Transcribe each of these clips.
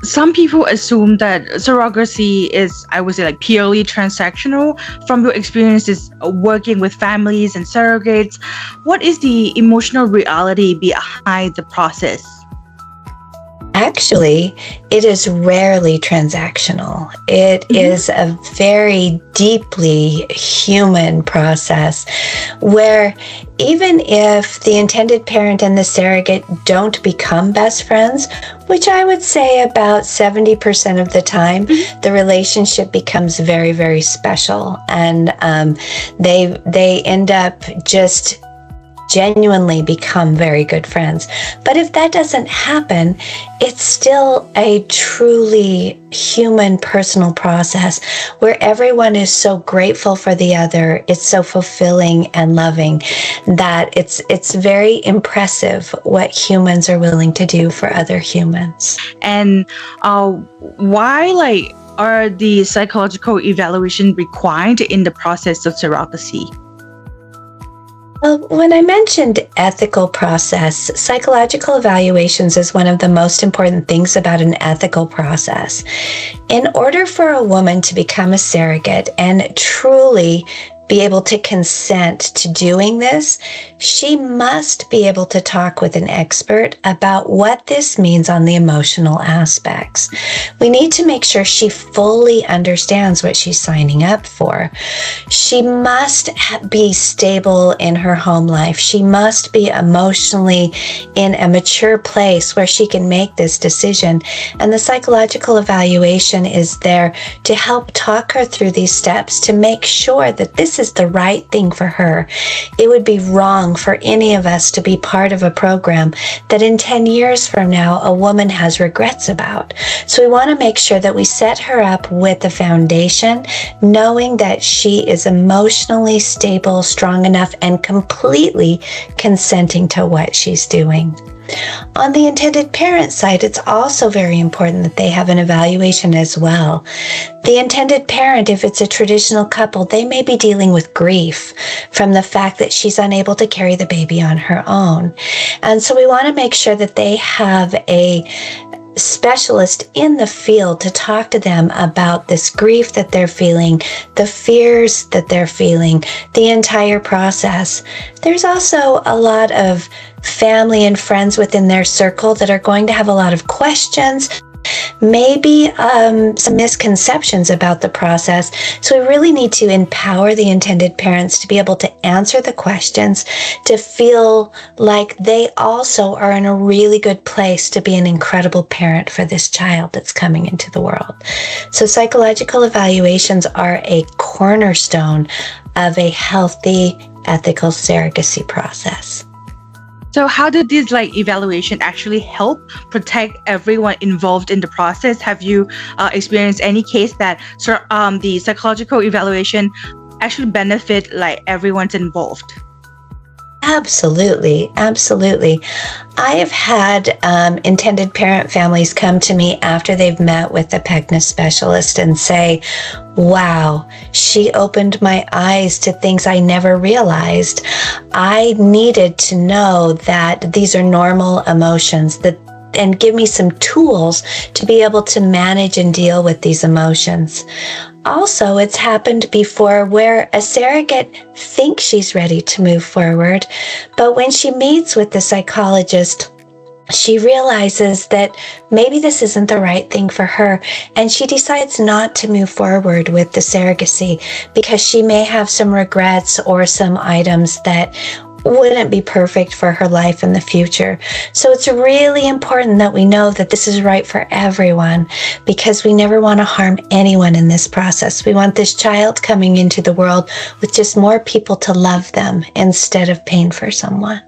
some people assume that surrogacy is, I would say, like purely transactional. From your experiences working with families and surrogates, what is the emotional reality behind the process? Actually, it is rarely transactional. It is a very deeply human process where even if the intended parent and the surrogate don't become best friends, which I would say about 70% of the time, the relationship becomes very, very special. And they end up just genuinely become very good friends. But if that doesn't happen, it's still a truly human, personal process where everyone is so grateful for the other. It's so fulfilling and loving that it's very impressive what humans are willing to do for other humans. And why are the psychological evaluation required in the process of surrogacy? Well, when I mentioned ethical process, psychological evaluations is one of the most important things about an ethical process. In order for a woman to become a surrogate and truly be able to consent to doing this, she must be able to talk with an expert about what this means on the emotional aspects. We need to make sure she fully understands what she's signing up for. She must be stable in her home life. She must be emotionally in a mature place where she can make this decision. And the psychological evaluation is there to help talk her through these steps to make sure that this is the right thing for her. It would be wrong for any of us to be part of a program that in 10 years from now a woman has regrets about. So we want to make sure that we set her up with a foundation, knowing that she is emotionally stable, strong enough, and completely consenting to what she's doing. On the intended parent side, it's also very important that they have an evaluation as well. The intended parent, if it's a traditional couple, they may be dealing with grief from the fact that she's unable to carry the baby on her own. And so we want to make sure that they have a specialist in the field to talk to them about this grief that they're feeling, the fears that they're feeling, the entire process. There's also a lot of family and friends within their circle that are going to have a lot of questions, maybe some misconceptions about the process. So we really need to empower the intended parents to be able to answer the questions, to feel like they also are in a really good place to be an incredible parent for this child that's coming into the world. So psychological evaluations are a cornerstone of a healthy, ethical surrogacy process. So how did this evaluation actually help protect everyone involved in the process? Have you experienced any case that the psychological evaluation actually benefit everyone's involved? Absolutely. I have had intended parent families come to me after they've met with the PECGNA specialist and say, wow, she opened my eyes to things I never realized. I needed to know that these are normal emotions, and give me some tools to be able to manage and deal with these emotions. Also, it's happened before where a surrogate thinks she's ready to move forward, but when she meets with the psychologist, she realizes that maybe this isn't the right thing for her, and she decides not to move forward with the surrogacy because she may have some regrets or some items that wouldn't be perfect for her life in the future. So it's really important that we know that this is right for everyone, because we never want to harm anyone in this process. We want this child coming into the world with just more people to love them instead of pain for someone.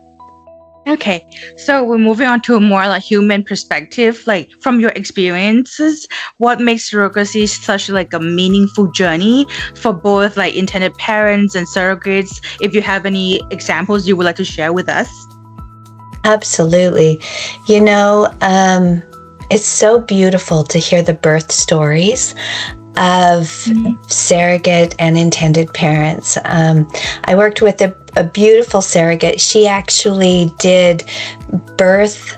Okay, so we're moving on to a more human perspective. From your experiences, what makes surrogacy such a meaningful journey for both intended parents and surrogates? If you have any examples you would like to share with us. Absolutely. It's so beautiful to hear the birth stories of surrogate and intended parents. I worked with a beautiful surrogate. She actually did birth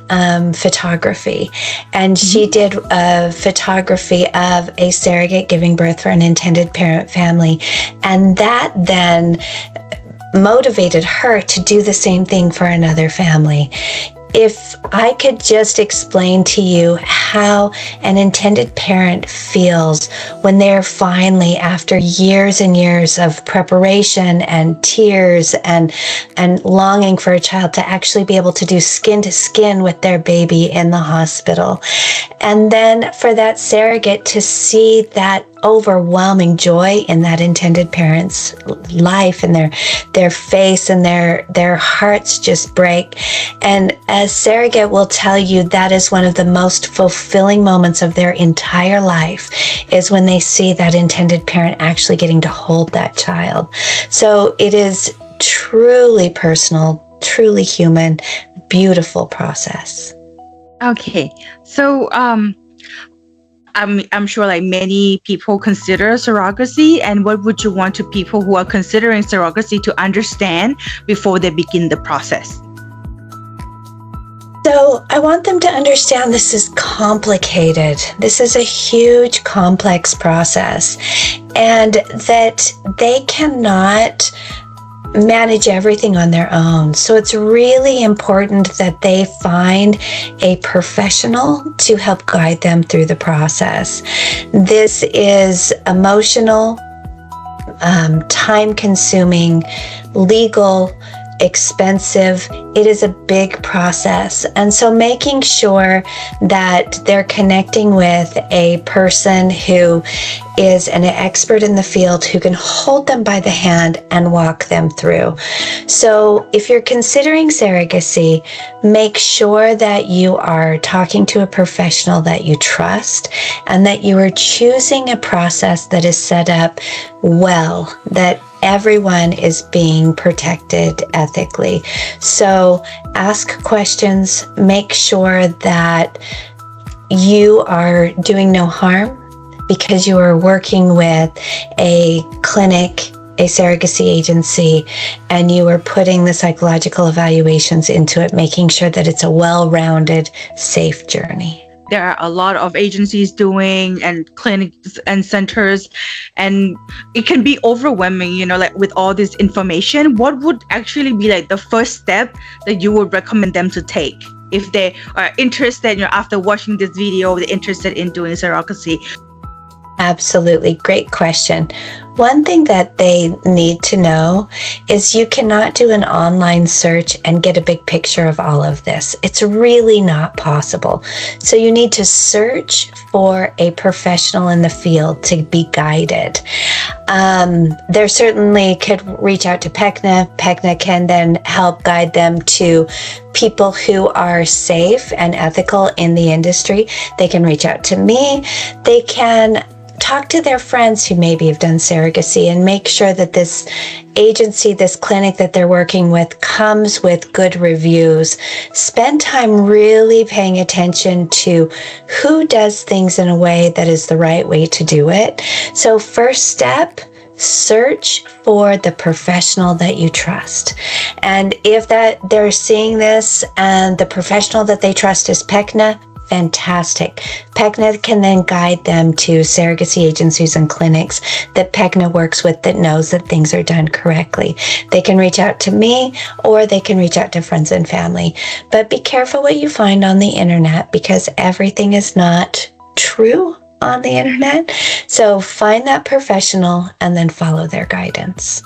photography, and she did a photography of a surrogate giving birth for an intended parent family, and that then motivated her to do the same thing for another family. If I could just explain to you how an intended parent feels when they're finally, after years and years of preparation and tears and longing for a child, to actually be able to do skin to skin with their baby in the hospital. And then for that surrogate to see that overwhelming joy in that intended parent's life, and their face and their hearts just break. And as surrogate will tell you, that is one of the most fulfilling moments of their entire life, is when they see that intended parent actually getting to hold that child. So it is truly personal, truly human, beautiful process. Okay, so I'm sure like many people consider surrogacy, and what would you want to people who are considering surrogacy to understand before they begin the process? So I want them to understand this is complicated. This is a huge, complex process, and that they cannot manage everything on their own. So it's really important that they find a professional to help guide them through the process. This is emotional, time-consuming, legal, expensive. It is a big process. And so making sure that they're connecting with a person who is an expert in the field, who can hold them by the hand and walk them through. So if you're considering surrogacy, make sure that you are talking to a professional that you trust, and that you are choosing a process that is set up well, that everyone is being protected ethically. So ask questions, make sure that you are doing no harm, because you are working with a clinic, a surrogacy agency, and you are putting the psychological evaluations into it, making sure that it's a well-rounded, safe journey. There are a lot of agencies doing, and clinics and centers, and it can be overwhelming, like with all this information. What would actually be like the first step that you would recommend them to take if they are interested, after watching this video, they're interested in doing surrogacy? Absolutely. Great question. One thing that they need to know is you cannot do an online search and get a big picture of all of this. It's really not possible. So you need to search for a professional in the field to be guided. There certainly could reach out to PECGNA. PECGNA can then help guide them to people who are safe and ethical in the industry. They can reach out to me. They can talk to their friends who maybe have done surrogacy, and make sure that this agency, this clinic that they're working with, comes with good reviews. Spend time really paying attention to who does things in a way that is the right way to do it. So first step, search for the professional that you trust. And if they're seeing this and the professional that they trust is PECGNA, fantastic. PECGNA can then guide them to surrogacy agencies and clinics that PECGNA works with, that knows that things are done correctly. They can reach out to me, or they can reach out to friends and family. But be careful what you find on the internet, because everything is not true on the internet. So find that professional and then follow their guidance.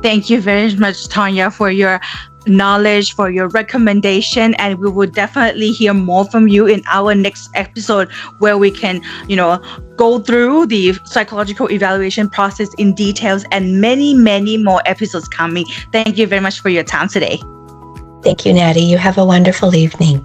Thank you very much, Tonya, for your knowledge, for your recommendation, and we will definitely hear more from you in our next episode, where we can go through the psychological evaluation process in details, and many more episodes coming. Thank you very much for your time today. Thank you, Natty. You have a wonderful evening.